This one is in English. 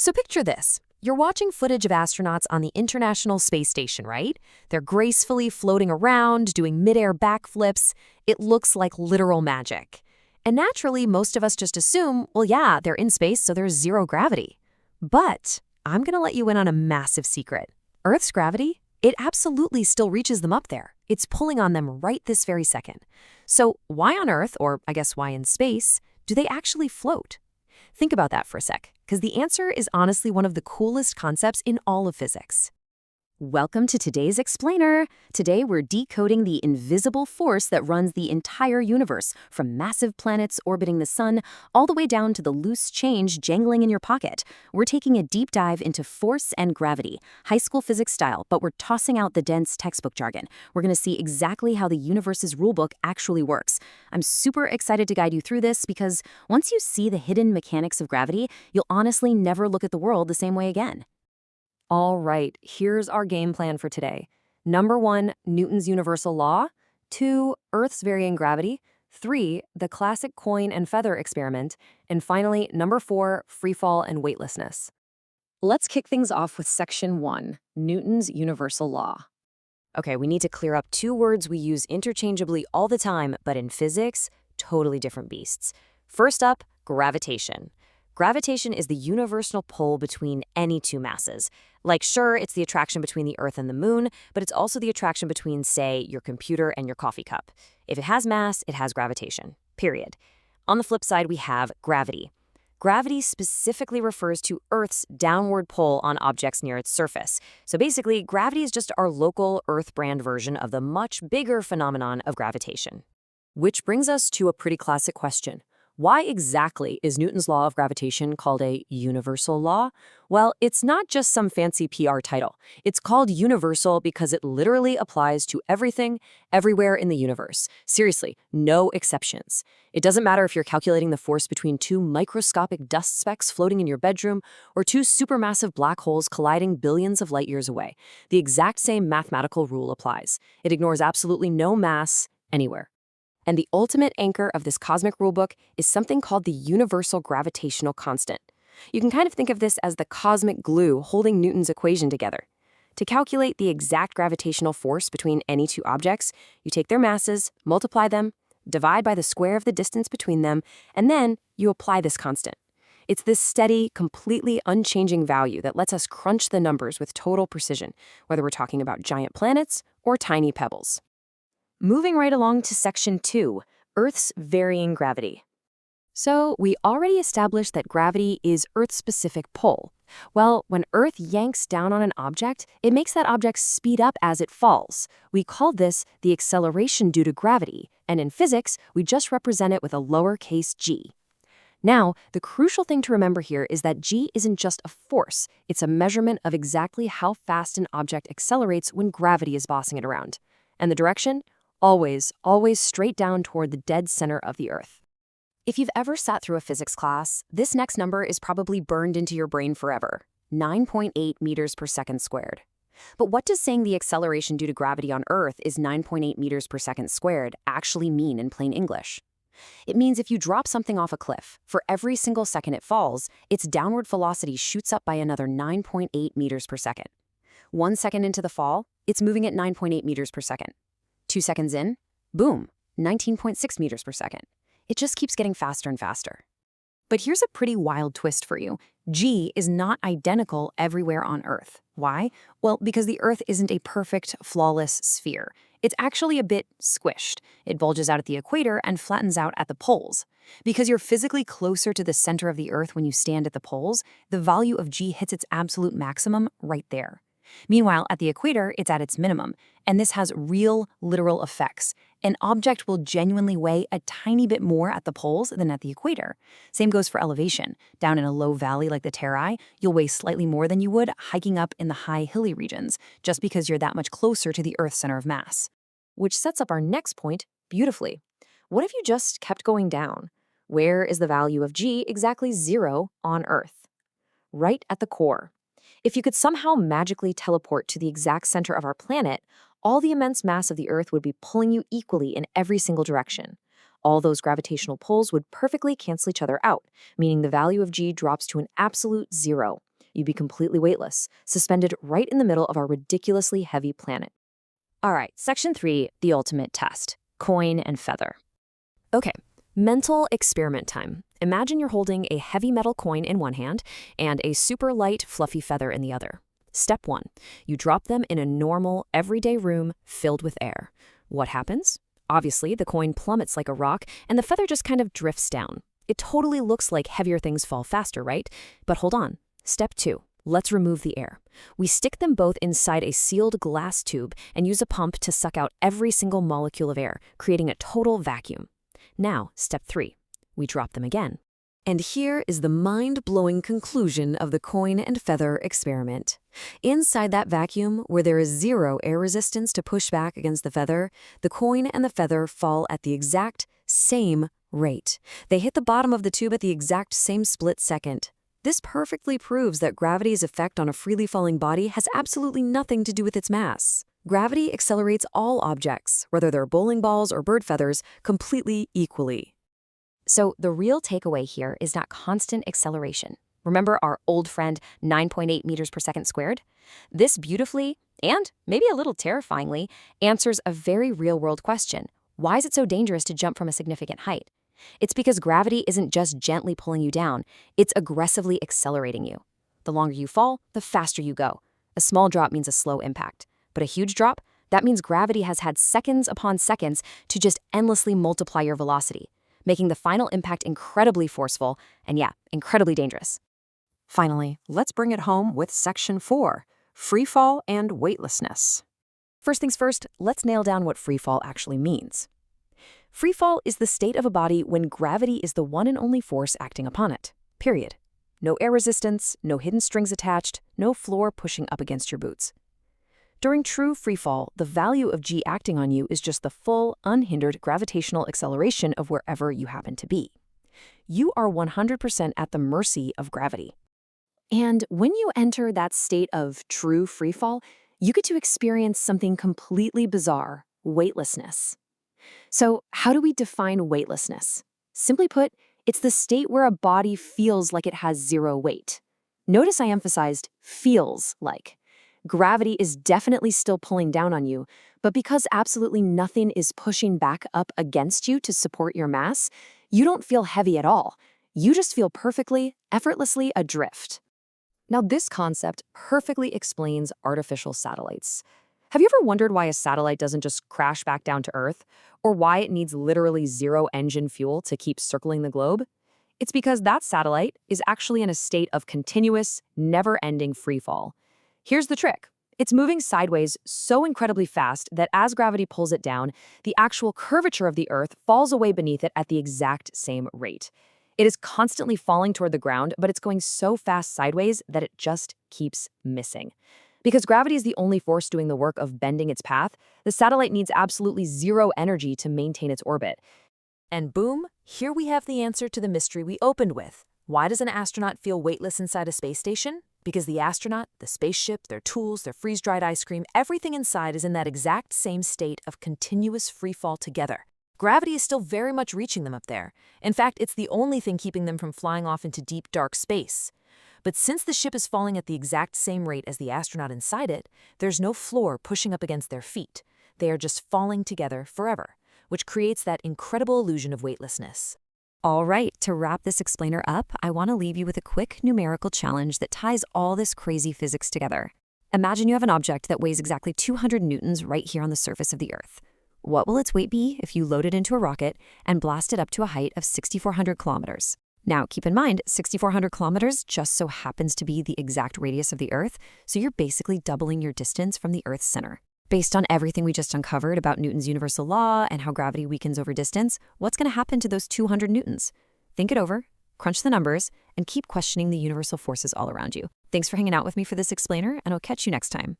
So picture this. You're watching footage of astronauts on the International Space Station, right? They're gracefully floating around, doing midair backflips. It looks like literal magic. And naturally, most of us just assume, well, yeah, they're in space, so there's zero gravity. But I'm going to let you in on a massive secret. Earth's gravity, it absolutely still reaches them up there. It's pulling on them right this very second. So why on Earth, or I guess why in space, do they actually float? Think about that for a sec, because the answer is honestly one of the coolest concepts in all of physics. Welcome to today's Explainer. Today we're decoding the invisible force that runs the entire universe, from massive planets orbiting the sun all the way down to the loose change jangling in your pocket. We're taking a deep dive into force and gravity, high school physics style, but we're tossing out the dense textbook jargon. We're going to see exactly how the universe's rulebook actually works. I'm super excited to guide you through this because once you see the hidden mechanics of gravity, you'll honestly never look at the world the same way again. All right, here's our game plan for today. Number 1, Newton's universal law. 2, Earth's varying gravity. 3, the classic coin and feather experiment. And finally, number 4, freefall and weightlessness. Let's kick things off with section 1, Newton's universal law. Okay, we need to clear up 2 words we use interchangeably all the time, but in physics, totally different beasts. First up, gravitation. Gravitation is the universal pull between any 2 masses. Like, sure, it's the attraction between the Earth and the Moon, but it's also the attraction between, say, your computer and your coffee cup. If it has mass, it has gravitation, period. On the flip side, we have gravity. Gravity specifically refers to Earth's downward pull on objects near its surface. So basically, gravity is just our local Earth brand version of the much bigger phenomenon of gravitation. Which brings us to a pretty classic question. Why exactly is Newton's law of gravitation called a universal law? Well, it's not just some fancy PR title. It's called universal because it literally applies to everything, everywhere in the universe. Seriously, no exceptions. It doesn't matter if you're calculating the force between 2 microscopic dust specks floating in your bedroom or 2 supermassive black holes colliding billions of light years away. The exact same mathematical rule applies. It ignores absolutely no mass anywhere. And the ultimate anchor of this cosmic rulebook is something called the universal gravitational constant. You can kind of think of this as the cosmic glue holding Newton's equation together. To calculate the exact gravitational force between any 2 objects, you take their masses, multiply them, divide by the square of the distance between them, and then you apply this constant. It's this steady, completely unchanging value that lets us crunch the numbers with total precision, whether we're talking about giant planets or tiny pebbles. Moving right along to section 2, Earth's varying gravity. So we already established that gravity is Earth-specific pull. Well, when Earth yanks down on an object, it makes that object speed up as it falls. We call this the acceleration due to gravity, and in physics, we just represent it with a lowercase g. Now, the crucial thing to remember here is that g isn't just a force, it's a measurement of exactly how fast an object accelerates when gravity is bossing it around. And the direction? Always straight down toward the dead center of the Earth. If you've ever sat through a physics class, this next number is probably burned into your brain forever, 9.8 meters per second squared. But what does saying the acceleration due to gravity on Earth is 9.8 meters per second squared actually mean in plain English? It means if you drop something off a cliff, for every single second it falls, its downward velocity shoots up by another 9.8 meters per second. 1 second into the fall, it's moving at 9.8 meters per second. 2 seconds in, boom, 19.6 meters per second. It just keeps getting faster and faster. But here's a pretty wild twist for you. G is not identical everywhere on Earth. Why? Well, because the Earth isn't a perfect, flawless sphere. It's actually a bit squished. It bulges out at the equator and flattens out at the poles. Because you're physically closer to the center of the Earth when you stand at the poles, the value of G hits its absolute maximum right there. Meanwhile, at the equator, it's at its minimum, and this has real, literal effects. An object will genuinely weigh a tiny bit more at the poles than at the equator. Same goes for elevation. Down in a low valley like the Terai, you'll weigh slightly more than you would hiking up in the high, hilly regions, just because you're that much closer to the Earth's center of mass. Which sets up our next point beautifully. What if you just kept going down? Where is the value of G exactly 0 on Earth? Right at the core. If you could somehow magically teleport to the exact center of our planet, all the immense mass of the Earth would be pulling you equally in every single direction. All those gravitational pulls would perfectly cancel each other out, meaning the value of G drops to an absolute 0. You'd be completely weightless, suspended right in the middle of our ridiculously heavy planet. All right, section 3, the ultimate test, coin and feather. Okay, mental experiment time. Imagine you're holding a heavy metal coin in one hand and a super light, fluffy feather in the other. Step 1, you drop them in a normal, everyday room filled with air. What happens? Obviously, the coin plummets like a rock and the feather just kind of drifts down. It totally looks like heavier things fall faster, right? But hold on. Step 2, let's remove the air. We stick them both inside a sealed glass tube and use a pump to suck out every single molecule of air, creating a total vacuum. Now, step 3, we drop them again. And here is the mind-blowing conclusion of the coin and feather experiment. Inside that vacuum, where there is zero air resistance to push back against the feather, the coin and the feather fall at the exact same rate. They hit the bottom of the tube at the exact same split second. This perfectly proves that gravity's effect on a freely falling body has absolutely nothing to do with its mass. Gravity accelerates all objects, whether they're bowling balls or bird feathers, completely equally. So the real takeaway here is not constant acceleration. Remember our old friend 9.8 meters per second squared? This beautifully, and maybe a little terrifyingly, answers a very real-world question. Why is it so dangerous to jump from a significant height? It's because gravity isn't just gently pulling you down, it's aggressively accelerating you. The longer you fall, the faster you go. A small drop means a slow impact. But a huge drop, that means gravity has had seconds upon seconds to just endlessly multiply your velocity, making the final impact incredibly forceful and, yeah, incredibly dangerous. Finally, let's bring it home with section 4, freefall and weightlessness. First things first, let's nail down what freefall actually means. Freefall is the state of a body when gravity is the one and only force acting upon it, period. No air resistance, no hidden strings attached, no floor pushing up against your boots. During true freefall, the value of G acting on you is just the full, unhindered gravitational acceleration of wherever you happen to be. You are 100% at the mercy of gravity. And when you enter that state of true freefall, you get to experience something completely bizarre, weightlessness. So how do we define weightlessness? Simply put, it's the state where a body feels like it has zero weight. Notice I emphasized feels like. Gravity is definitely still pulling down on you, but because absolutely nothing is pushing back up against you to support your mass, you don't feel heavy at all. You just feel perfectly, effortlessly adrift. Now, this concept perfectly explains artificial satellites. Have you ever wondered why a satellite doesn't just crash back down to Earth, or why it needs literally zero engine fuel to keep circling the globe? It's because that satellite is actually in a state of continuous, never-ending freefall. Here's the trick. It's moving sideways so incredibly fast that as gravity pulls it down, the actual curvature of the Earth falls away beneath it at the exact same rate. It is constantly falling toward the ground, but it's going so fast sideways that it just keeps missing. Because gravity is the only force doing the work of bending its path, the satellite needs absolutely zero energy to maintain its orbit. And boom, here we have the answer to the mystery we opened with. Why does an astronaut feel weightless inside a space station? Because the astronaut, the spaceship, their tools, their freeze-dried ice cream, everything inside is in that exact same state of continuous freefall together. Gravity is still very much reaching them up there. In fact, it's the only thing keeping them from flying off into deep, dark space. But since the ship is falling at the exact same rate as the astronaut inside it, there's no floor pushing up against their feet. They are just falling together forever, which creates that incredible illusion of weightlessness. All right, to wrap this explainer up, I want to leave you with a quick numerical challenge that ties all this crazy physics together. Imagine you have an object that weighs exactly 200 newtons right here on the surface of the Earth. What will its weight be if you load it into a rocket and blast it up to a height of 6,400 kilometers? Now, keep in mind, 6,400 kilometers just so happens to be the exact radius of the Earth, so you're basically doubling your distance from the Earth's center. Based on everything we just uncovered about Newton's universal law and how gravity weakens over distance, what's going to happen to those 200 newtons? Think it over, crunch the numbers, and keep questioning the universal forces all around you. Thanks for hanging out with me for this explainer, and I'll catch you next time.